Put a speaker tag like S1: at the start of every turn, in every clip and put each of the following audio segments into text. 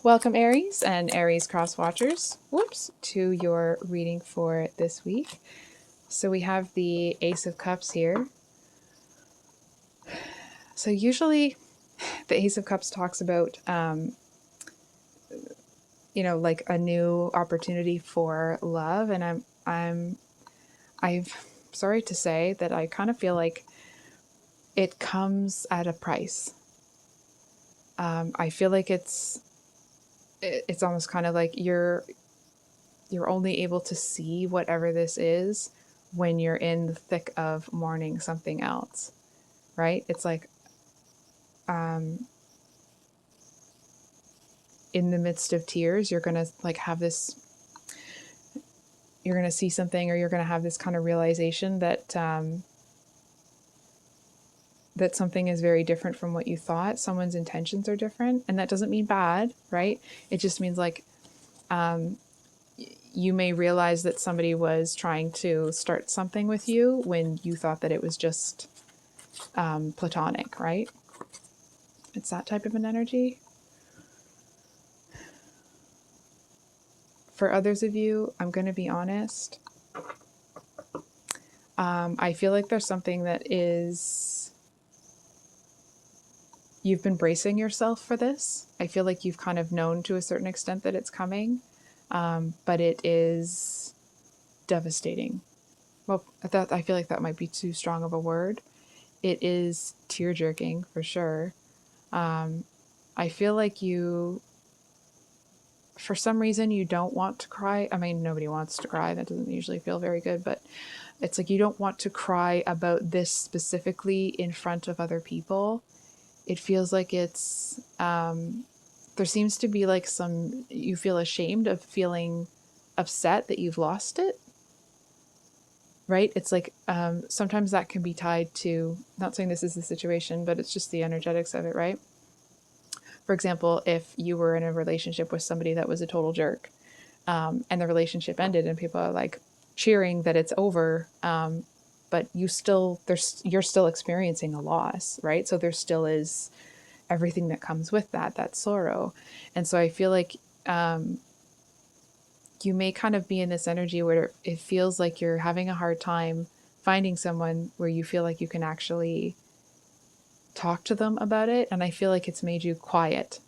S1: Welcome, Aries and Aries cross watchers. Whoops, to your reading for this week. So we have the Ace of Cups here. So usually, the Ace of Cups talks about, like a new opportunity for love, and I'm sorry to say that I kind of feel like it comes at a price. I feel like it's almost kind of like you're only able to see whatever this is when you're in the thick of mourning something else, right? It's like in the midst of tears, you're gonna like have this, you're gonna see something, or you're gonna have this kind of realization that that something is very different from what you thought. Someone's intentions are different, and that doesn't mean bad, right? It just means like you may realize that somebody was trying to start something with you when you thought that it was just platonic, right? It's that type of an energy. For others of you, I'm going to be honest. I feel like there's something that is, you've been bracing yourself for this. I feel like you've kind of known to a certain extent that it's coming, but it is devastating. Well, I feel like that might be too strong of a word. It is tear jerking for sure. I feel like you, for some reason, you don't want to cry. I mean, nobody wants to cry. That doesn't usually feel very good, but it's like you don't want to cry about this specifically in front of other people. It feels like it's, there seems to be like you feel ashamed of feeling upset that you've lost it, right? It's like sometimes that can be tied to, not saying this is the situation, but it's just the energetics of it, right? For example, if you were in a relationship with somebody that was a total jerk, and the relationship ended and people are like cheering that it's over, but you're still experiencing a loss, right? So there still is everything that comes with that sorrow. And so I feel like you may kind of be in this energy where it feels like you're having a hard time finding someone where you feel like you can actually talk to them about it. And I feel like it's made you quiet,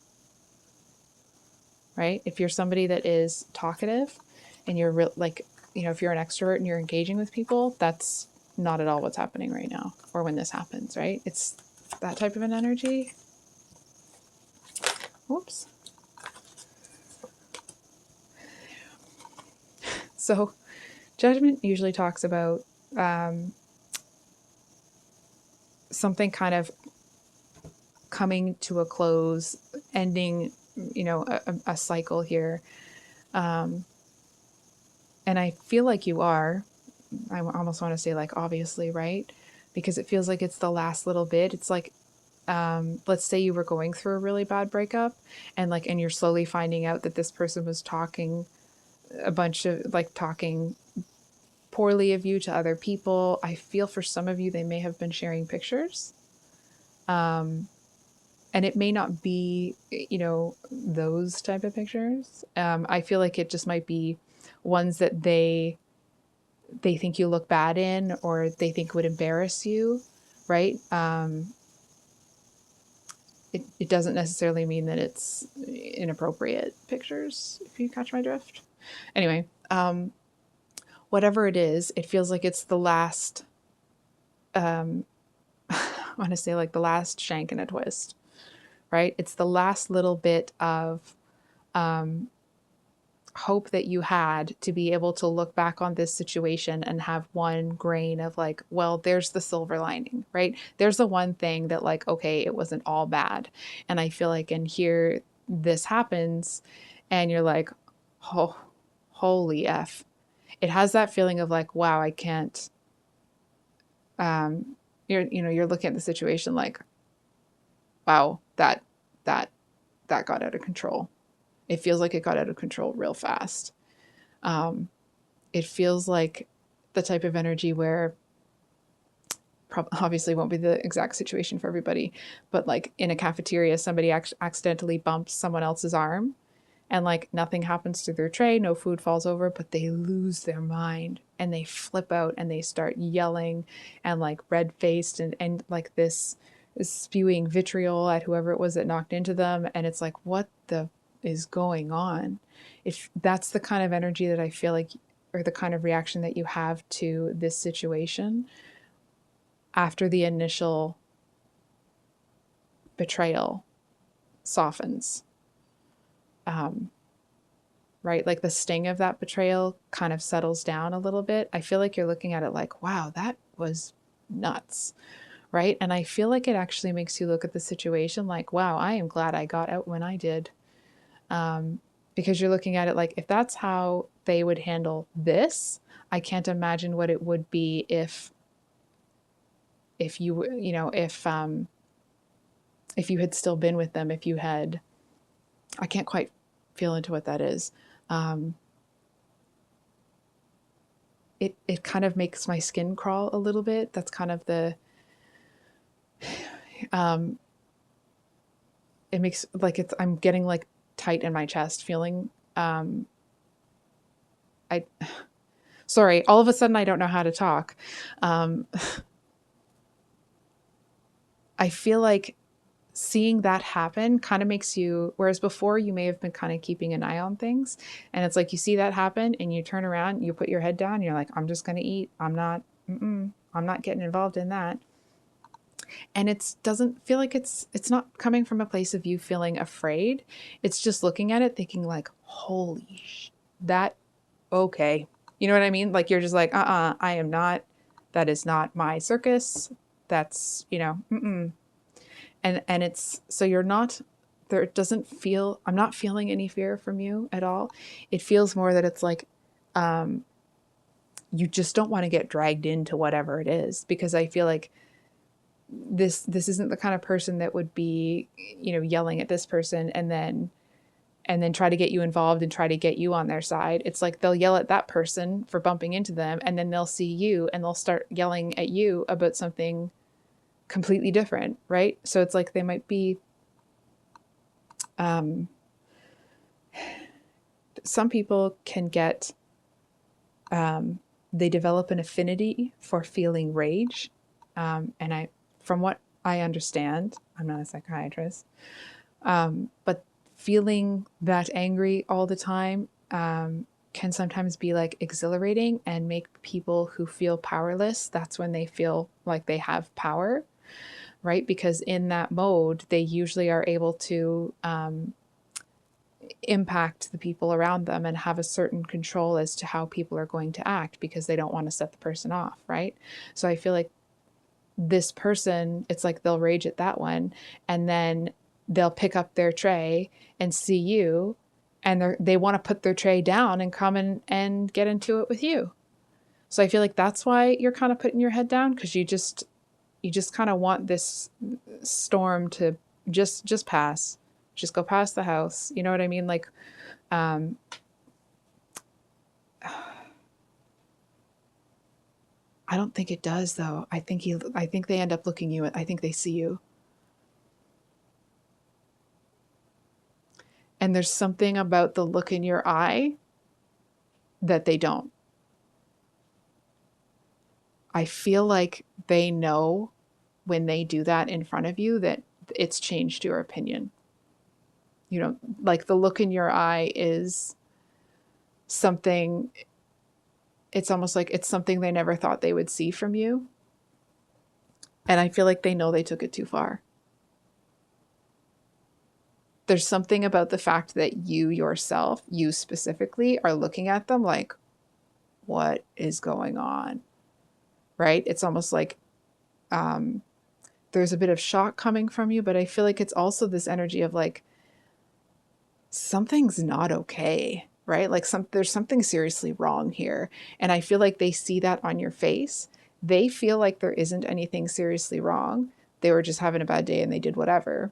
S1: right? If you're somebody that is talkative and you're if you're an extrovert and you're engaging with people, that's not at all what's happening right now, or when this happens, right? It's that type of an energy. Whoops. So judgment usually talks about something kind of coming to a close, ending, a cycle here. And I feel like you are, I almost want to say like, obviously, right? Because it feels like it's the last little bit. It's like, let's say you were going through a really bad breakup and you're slowly finding out that this person was talking talking poorly of you to other people. I feel for some of you, they may have been sharing pictures. And it may not be, those type of pictures. I feel like it just might be ones that they think you look bad in, or they think would embarrass you, right? It doesn't necessarily mean that it's inappropriate pictures, if you catch my drift. Anyway, whatever it is, it feels like it's the last, I want to say like the last shank in a twist, right? It's the last little bit of hope that you had to be able to look back on this situation and have one grain of like, well, there's the silver lining, right? There's the one thing that like, okay, it wasn't all bad. And I feel like in here, this happens and you're like, oh, holy F. It has that feeling of like, wow, I can't, you're looking at the situation like, wow, that got out of control. It feels like it got out of control real fast. It feels like the type of energy where obviously won't be the exact situation for everybody, but like in a cafeteria, somebody accidentally bumps someone else's arm and like nothing happens to their tray, no food falls over, but they lose their mind and they flip out and they start yelling and like red faced and like this is spewing vitriol at whoever it was that knocked into them. And it's like, what the is going on? If that's the kind of energy that I feel like, or the kind of reaction that you have to this situation after the initial betrayal softens. Right? Like the sting of that betrayal kind of settles down a little bit. I feel like you're looking at it like, wow, that was nuts. Right? And I feel like it actually makes you look at the situation like, wow, I am glad I got out when I did. Because you're looking at it like, if that's how they would handle this, I can't imagine what it would be if you, you know, if you had still been with them, if you had, I can't quite feel into what that is. It kind of makes my skin crawl a little bit. That's kind of the, it makes like it's, I'm getting like tight in my chest feeling. I, sorry, all of a sudden I don't know how to talk. I feel like seeing that happen kind of makes you, whereas before you may have been kind of keeping an eye on things, and it's like you see that happen and you turn around, you put your head down, you're like, I'm just going to eat. I'm not getting involved in that. And it doesn't feel like it's not coming from a place of you feeling afraid. It's just looking at it thinking like, holy that okay. You know what I mean? Like you're just like, I am not, that is not my circus. That's, you know, and it's, so you're not, there, it doesn't feel, I'm not feeling any fear from you at all. It feels more that it's like, you just don't want to get dragged into whatever it is, because I feel like this isn't the kind of person that would be, you know, yelling at this person and then try to get you involved and try to get you on their side. It's like they'll yell at that person for bumping into them, and then they'll see you and they'll start yelling at you about something completely different, right? So it's like they might be, some people can get, they develop an affinity for feeling rage. And I, from what I understand, I'm not a psychiatrist, but feeling that angry all the time can sometimes be like exhilarating and make people who feel powerless, that's when they feel like they have power, right? Because in that mode, they usually are able to impact the people around them and have a certain control as to how people are going to act, because they don't want to set the person off, right? So I feel like this person, it's like they'll rage at that one, and then they'll pick up their tray and see you, and they want to put their tray down and come and get into it with you. So I feel like that's why you're kind of putting your head down, because you just kind of want this storm to just pass, just go past the house. You know what I mean? Like, I don't think it does though. I think they end up looking you. I think they see you. And there's something about the look in your eye that they don't. I feel like they know when they do that in front of you that it's changed your opinion. You know, like the look in your eye is something, it's almost like it's something they never thought they would see from you. And I feel like they know they took it too far. There's something about the fact that you yourself, you specifically, are looking at them like, what is going on? Right? It's almost like there's a bit of shock coming from you, but I feel like it's also this energy of like, something's not okay, right? Like there's something seriously wrong here. And I feel like they see that on your face. They feel like there isn't anything seriously wrong. They were just having a bad day and they did whatever.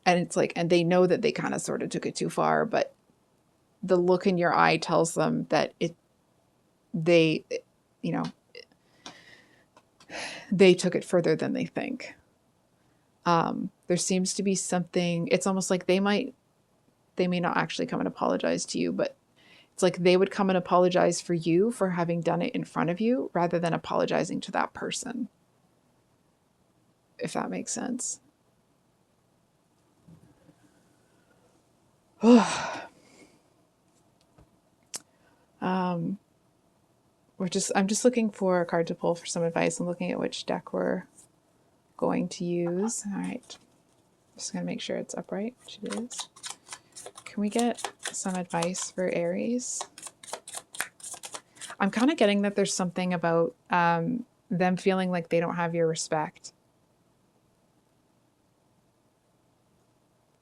S1: And it's like, and they know that they kind of sort of took it too far, but the look in your eye tells them that they, you know, they took it further than they think. There seems to be something, it's almost like they They may not actually come and apologize to you, but it's like they would come and apologize for you for having done it in front of you rather than apologizing to that person, if that makes sense. um, I'm just looking for a card to pull for some advice. I'm looking at which deck we're going to use. All right. Just going to make sure it's upright, which it is. Can we get some advice for Aries? I'm kind of getting that there's something about them feeling like they don't have your respect.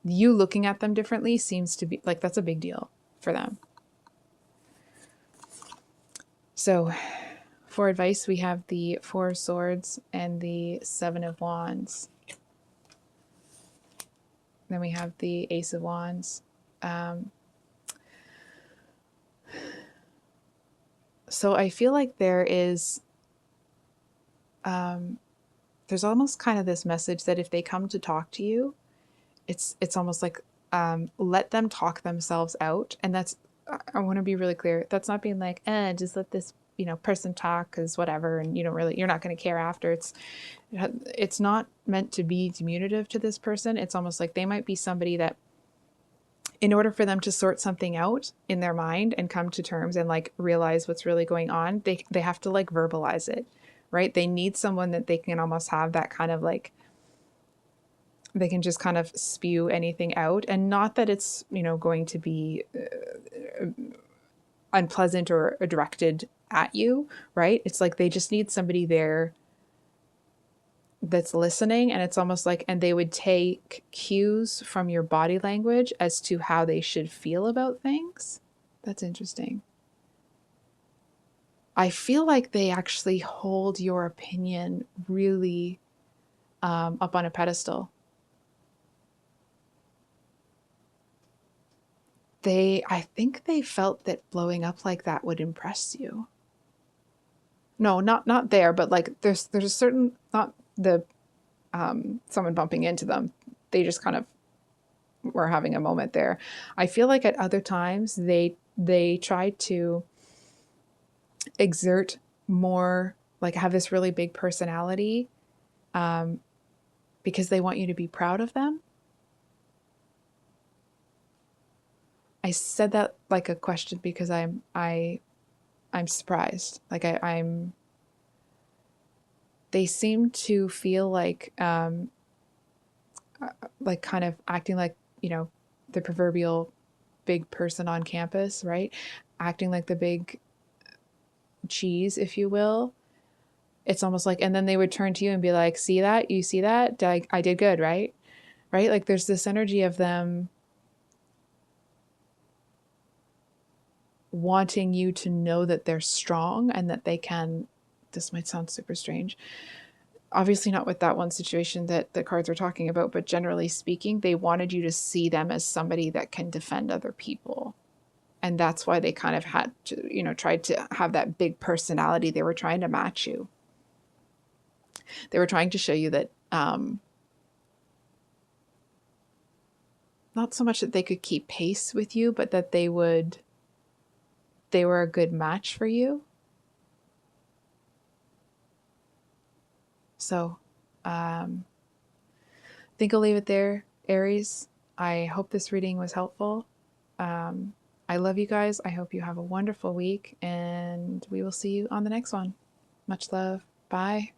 S1: You looking at them differently seems to be like that's a big deal for them. So for advice, we have the Four of Swords and the Seven of Wands. Then we have the Ace of Wands. So I feel like there's almost kind of this message that if they come to talk to you, it's almost like let them talk themselves out. And that's, I want to be really clear. That's not being like, just let this, person talk because whatever. And you're not going to care after. It's not meant to be diminutive to this person. It's almost like they might be somebody that in order for them to sort something out in their mind and come to terms and like realize what's really going on, they have to like verbalize it, right? They need someone that they can almost have that kind of like, they can just kind of spew anything out, and not that it's, going to be unpleasant or directed at you, right? It's like they just need somebody there that's listening, and it's almost like, and they would take cues from your body language as to how they should feel about things. That's interesting. I feel like they actually hold your opinion really up on a pedestal. I think they felt that blowing up like that would impress you. No, not there, but like there's a certain, not the someone bumping into them. They just kind of were having a moment there. I feel like at other times they try to exert more, like have this really big personality because they want you to be proud of them. I said that like a question because I'm surprised. Like I'm they seem to feel like kind of acting like, the proverbial big person on campus, right? Acting like the big cheese, if you will. It's almost like, and then they would turn to you and be like, see that? You see that? I did good, right? Right? Like there's this energy of them wanting you to know that they're strong and that they can, this might sound super strange, obviously not with that one situation that the cards are talking about, but generally speaking, they wanted you to see them as somebody that can defend other people. And that's why they kind of had to, tried to have that big personality. They were trying to match you. They were trying to show you that not so much that they could keep pace with you, but that they were a good match for you. So I think I'll leave it there, Aries. I hope this reading was helpful. I love you guys. I hope you have a wonderful week, and we will see you on the next one. Much love. Bye.